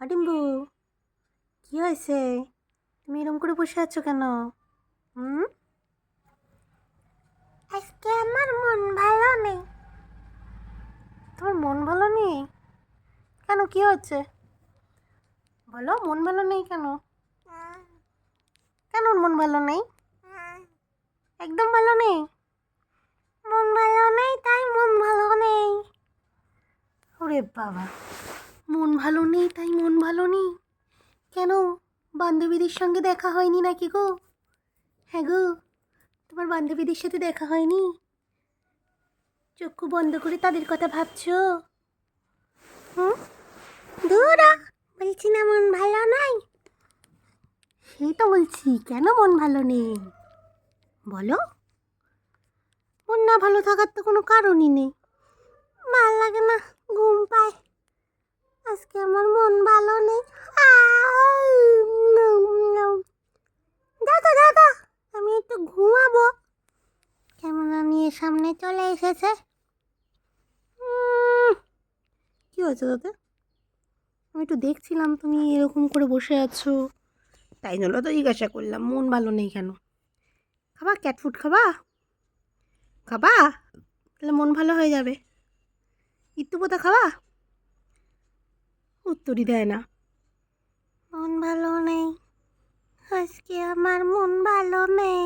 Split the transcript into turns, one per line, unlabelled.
ডিম্বু, কি হয়েছে? তুমি এরকম করে বসে আছো কেন? হুম? আজকে আমার মন ভালো নেই। তোমার মন ভালো নেই কেন? কি হচ্ছে বলো, মন ভালো নেই কেন? কেন মন ভালো নেই? একদম ভালো নেই? মন ভালো নেই তাই মন ভালো নেই। ওরে বাবা, মন ভালো নেই তাই মন ভালো নেই কেন? বান্ধবীদের সঙ্গে দেখা হয়নি নাকি গো? হ্যাঁ গো, তোমার বান্ধবীদের সাথে দেখা হয়নি? চক্ষু বন্ধ করে তাদের কথা ভাবছো? হুম? দূরা, বলছি না মন ভালো নাই। সেই তো বলছি, কেন মন ভালো নেই বলো? মন না ভালো থাকার তো কোনো কারণই নেই। ভাল লাগে না, ঘুম পায়। আজকে আমার মন ভালো নেই। দাদা দাদা, আমি একটু ঘুমাবো। ক্যামেরা নিয়ে সামনে চলে এসেছে। কি হয়েছে দাদা? আমি একটু দেখছিলাম তুমি এরকম করে বসে আছো, তাই জন্য তো জিজ্ঞাসা করলাম মন ভালো নেই কেন। খাবা ক্যাট ফুড? খাবা? খাবা? তাহলে মন ভালো হয়ে যাবে। ইত্তু পোতা খাবা? উত্তরই দেয় না। মন ভালো নেই, আজকে আমার মন ভালো নেই।